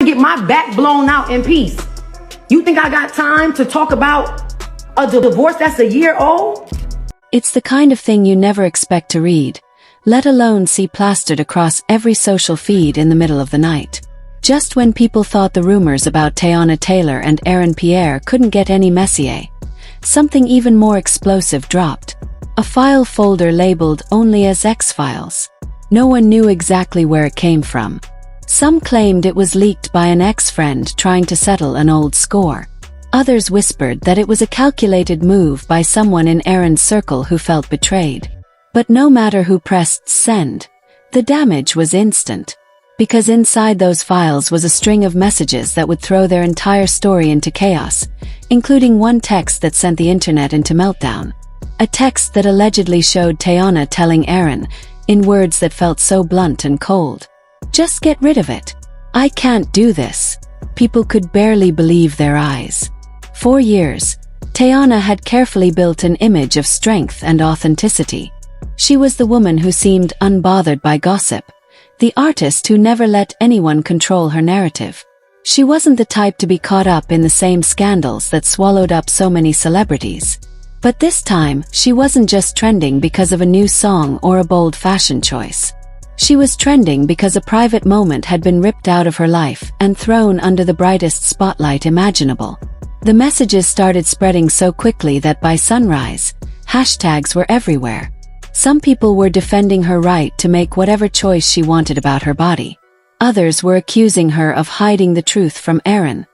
get my back blown out in peace. You think I got time to talk about a divorce that's a year old? It's the kind of thing you never expect to read, let alone see plastered across every social feed in the middle of the night. Just when people thought the rumors about Teyana Taylor and Aaron Pierre couldn't get any messier, something even more explosive dropped. A file folder labeled only as X-Files. No one knew exactly where it came from. Some claimed it was leaked by an ex-friend trying to settle an old score. Others whispered that it was a calculated move by someone in Aaron's circle who felt betrayed. But no matter who pressed send, the damage was instant. Because inside those files was a string of messages that would throw their entire story into chaos, including one text that sent the internet into meltdown. A text that allegedly showed Teyana telling Aaron, in words that felt so blunt and cold, "Just get rid of it. I can't do this." People could barely believe their eyes. For years, Teyana had carefully built an image of strength and authenticity. She was the woman who seemed unbothered by gossip, the artist who never let anyone control her narrative. She wasn't the type to be caught up in the same scandals that swallowed up so many celebrities. But this time, she wasn't just trending because of a new song or a bold fashion choice. She was trending because a private moment had been ripped out of her life and thrown under the brightest spotlight imaginable. The messages started spreading so quickly that by sunrise, hashtags were everywhere. Some people were defending her right to make whatever choice she wanted about her body. Others were accusing her of hiding the truth from Aaron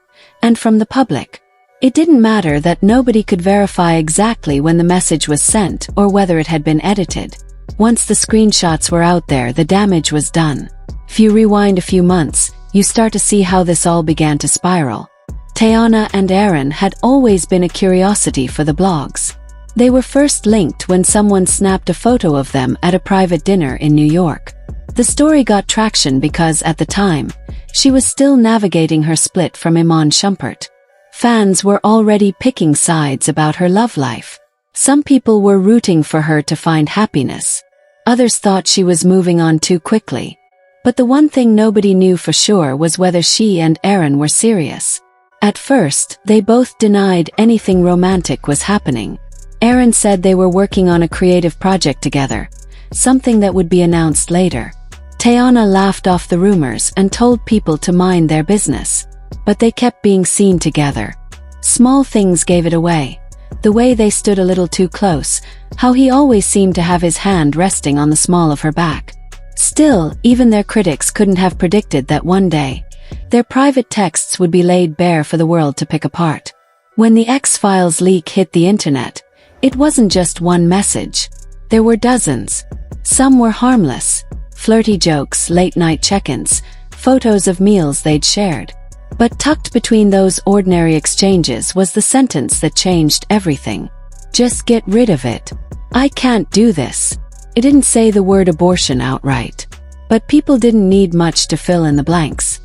and from the public. It didn't matter that nobody could verify exactly when the message was sent or whether it had been edited. Once the screenshots were out there, the damage was done. If you rewind a few months, you start to see how this all began to spiral. Teyana and Aaron had always been a curiosity for the blogs. They were first linked when someone snapped a photo of them at a private dinner in New York. The story got traction because, at the time, she was still navigating her split from Iman Shumpert. Fans were already picking sides about her love life. Some people were rooting for her to find happiness. Others thought she was moving on too quickly. But the one thing nobody knew for sure was whether she and Aaron were serious. At first, they both denied anything romantic was happening. Aaron said they were working on a creative project together, something that would be announced later. Teyana laughed off the rumors and told people to mind their business. But they kept being seen together. Small things gave it away. The way they stood a little too close, how he always seemed to have his hand resting on the small of her back. Still, even their critics couldn't have predicted that one day, their private texts would be laid bare for the world to pick apart. When the X-Files leak hit the internet, it wasn't just one message. There were dozens. Some were harmless. Flirty jokes, late-night check-ins, photos of meals they'd shared. But tucked between those ordinary exchanges was the sentence that changed everything. "Just get rid of it. I can't do this." It didn't say the word abortion outright. But people didn't need much to fill in the blanks.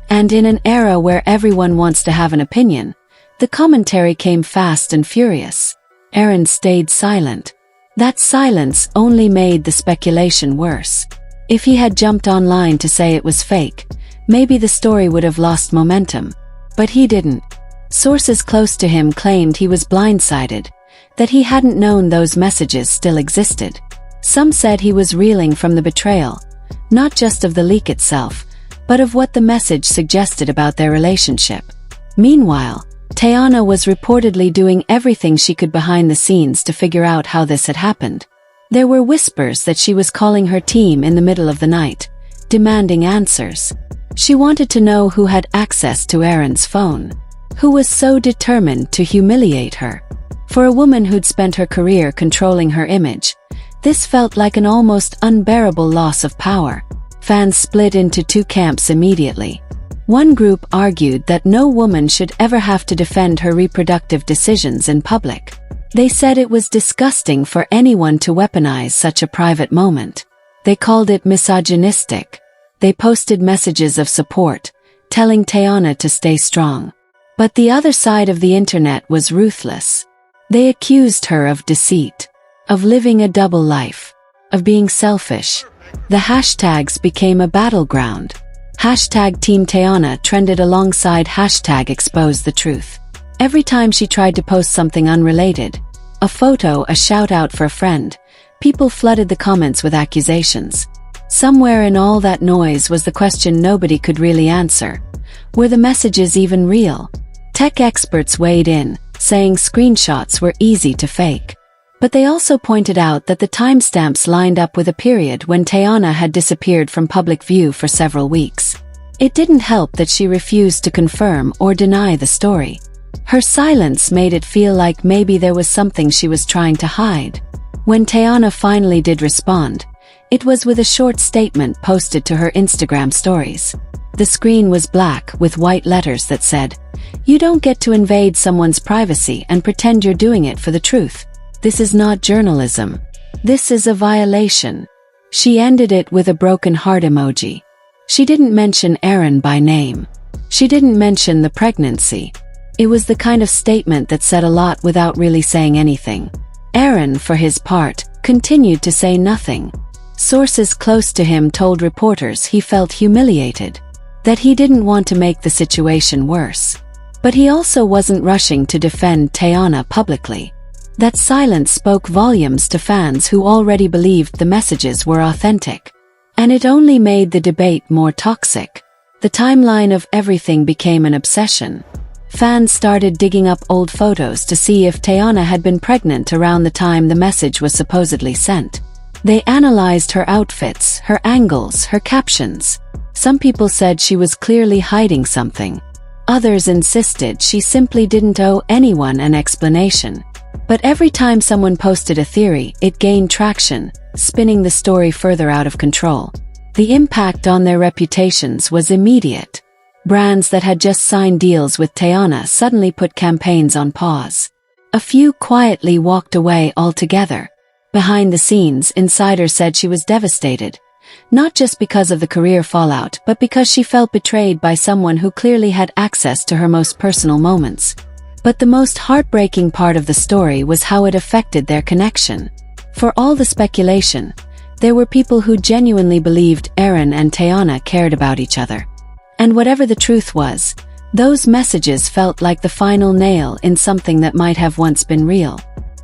And in an era where everyone wants to have an opinion, the commentary came fast and furious. Aaron stayed silent. That silence only made the speculation worse. If he had jumped online to say it was fake, maybe the story would have lost momentum. But he didn't. Sources close to him claimed he was blindsided, that he hadn't known those messages still existed. Some said he was reeling from the betrayal, not just of the leak itself, but of what the message suggested about their relationship. Meanwhile, Teyana was reportedly doing everything she could behind the scenes to figure out how this had happened. There were whispers that she was calling her team in the middle of the night, demanding answers. She wanted to know who had access to Aaron's phone, who was so determined to humiliate her. For a woman who'd spent her career controlling her image, this felt like an almost unbearable loss of power. Fans split into two camps immediately. One group argued that no woman should ever have to defend her reproductive decisions in public. They said it was disgusting for anyone to weaponize such a private moment. They called it misogynistic. They posted messages of support, telling Teyana to stay strong. But the other side of the internet was ruthless. They accused her of deceit, of living a double life, of being selfish. The hashtags became a battleground. Hashtag Team Teyana trended alongside hashtag expose the truth. Every time she tried to post something unrelated, a photo, a shout-out for a friend, people flooded the comments with accusations. Somewhere in all that noise was the question nobody could really answer. Were the messages even real? Tech experts weighed in, saying screenshots were easy to fake. But they also pointed out that the timestamps lined up with a period when Teyana had disappeared from public view for several weeks. It didn't help that she refused to confirm or deny the story. Her silence made it feel like maybe there was something she was trying to hide. When Teyana finally did respond, it was with a short statement posted to her Instagram stories. The screen was black with white letters that said, "You don't get to invade someone's privacy and pretend you're doing it for the truth. This is not journalism. This is a violation." She ended it with a broken heart emoji. She didn't mention Aaron by name. She didn't mention the pregnancy. It was the kind of statement that said a lot without really saying anything. Aaron, for his part, continued to say nothing. Sources close to him told reporters he felt humiliated, that he didn't want to make the situation worse. But he also wasn't rushing to defend Teyana publicly. That silence spoke volumes to fans who already believed the messages were authentic. And it only made the debate more toxic. The timeline of everything became an obsession. Fans started digging up old photos to see if Teyana had been pregnant around the time the message was supposedly sent. They analyzed her outfits, her angles, her captions. Some people said she was clearly hiding something. Others insisted she simply didn't owe anyone an explanation. But every time someone posted a theory, it gained traction, spinning the story further out of control. The impact on their reputations was immediate. Brands that had just signed deals with Teyana suddenly put campaigns on pause. A few quietly walked away altogether. Behind the scenes, insiders said she was devastated. Not just because of the career fallout, but because she felt betrayed by someone who clearly had access to her most personal moments. But the most heartbreaking part of the story was how it affected their connection. For all the speculation, there were people who genuinely believed Aaron and Teyana cared about each other. And whatever the truth was, those messages felt like the final nail in something that might have once been real.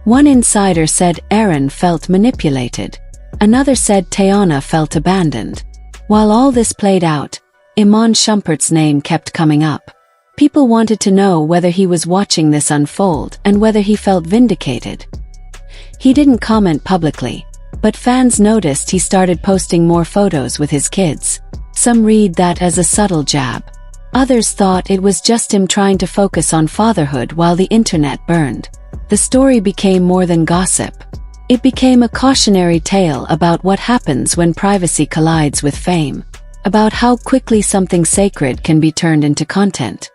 One insider said Aaron felt manipulated. Another said Teyana felt abandoned. While all this played out, Iman Shumpert's name kept coming up. People wanted to know whether he was watching this unfold and whether he felt vindicated. He didn't comment publicly, but fans noticed he started posting more photos with his kids. Some read that as a subtle jab. Others thought it was just him trying to focus on fatherhood while the internet burned. The story became more than gossip. It became a cautionary tale about what happens when privacy collides with fame, about how quickly something sacred can be turned into content,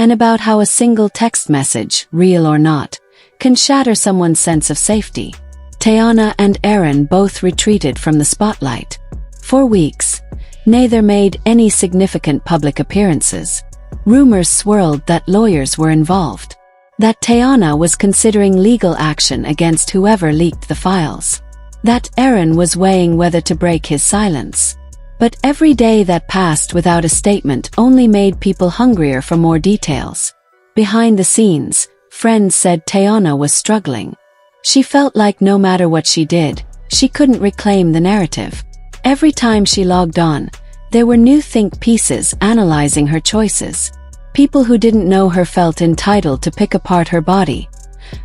and about how a single text message, real or not, can shatter someone's sense of safety. Teyana and Aaron both retreated from the spotlight. For weeks, neither made any significant public appearances. Rumors swirled that lawyers were involved, that Teyana was considering legal action against whoever leaked the files, that Aaron was weighing whether to break his silence. But every day that passed without a statement only made people hungrier for more details. Behind the scenes, friends said Teyana was struggling. She felt like no matter what she did, she couldn't reclaim the narrative. Every time she logged on, there were new think pieces analyzing her choices. People who didn't know her felt entitled to pick apart her body,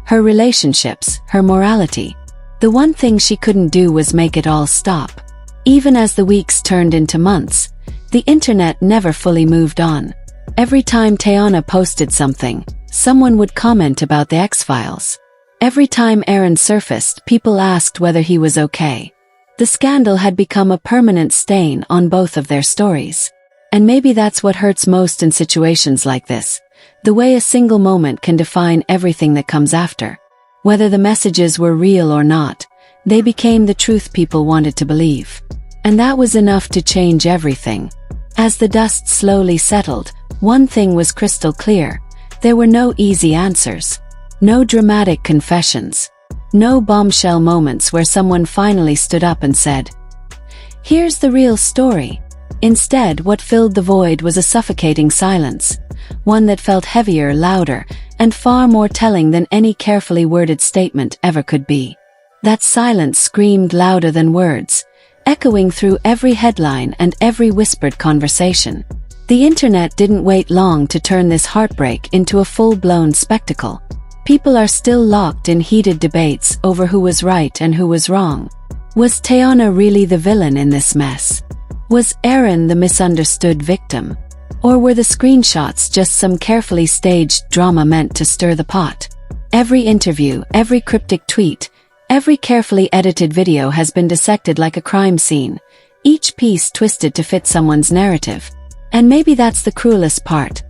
her relationships, her morality. The one thing she couldn't do was make it all stop. Even as the weeks turned into months, the internet never fully moved on. Every time Teyana posted something, someone would comment about the X-Files. Every time Aaron surfaced, people asked whether he was okay. The scandal had become a permanent stain on both of their stories. And maybe that's what hurts most in situations like this, the way a single moment can define everything that comes after. Whether the messages were real or not, they became the truth people wanted to believe. And that was enough to change everything. As the dust slowly settled, one thing was crystal clear. There were no easy answers. No dramatic confessions. No bombshell moments where someone finally stood up and said, "Here's the real story." Instead, what filled the void was a suffocating silence, one that felt heavier, louder, and far more telling than any carefully worded statement ever could be. That silence screamed louder than words, echoing through every headline and every whispered conversation. The internet didn't wait long to turn this heartbreak into a full-blown spectacle. People are still locked in heated debates over who was right and who was wrong. Was Teyana really the villain in this mess? Was Aaron the misunderstood victim? Or were the screenshots just some carefully staged drama meant to stir the pot? Every interview, every cryptic tweet, every carefully edited video has been dissected like a crime scene, each piece twisted to fit someone's narrative. And maybe that's the cruelest part.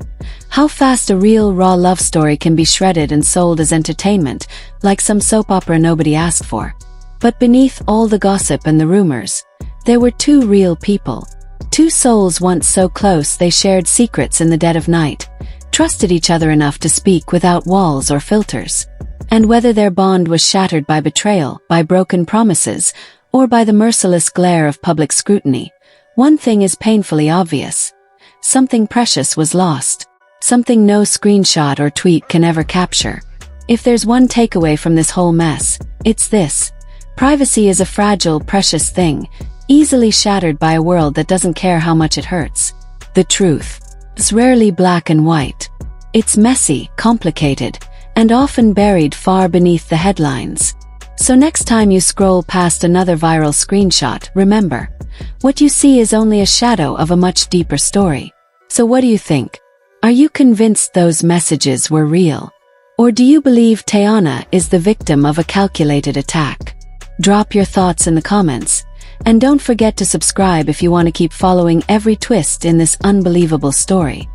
How fast a real, raw love story can be shredded and sold as entertainment, like some soap opera nobody asked for. But beneath all the gossip and the rumors, there were two real people. Two souls once so close they shared secrets in the dead of night, trusted each other enough to speak without walls or filters. And whether their bond was shattered by betrayal, by broken promises, or by the merciless glare of public scrutiny, one thing is painfully obvious. Something precious was lost. Something no screenshot or tweet can ever capture. If there's one takeaway from this whole mess, it's this. Privacy is a fragile, precious thing, easily shattered by a world that doesn't care how much it hurts. The truth is rarely black and white. It's messy, complicated, and often buried far beneath the headlines. So next time you scroll past another viral screenshot, remember, what you see is only a shadow of a much deeper story. So what do you think? Are you convinced those messages were real? Or do you believe Teyana is the victim of a calculated attack? Drop your thoughts in the comments, and don't forget to subscribe if you want to keep following every twist in this unbelievable story.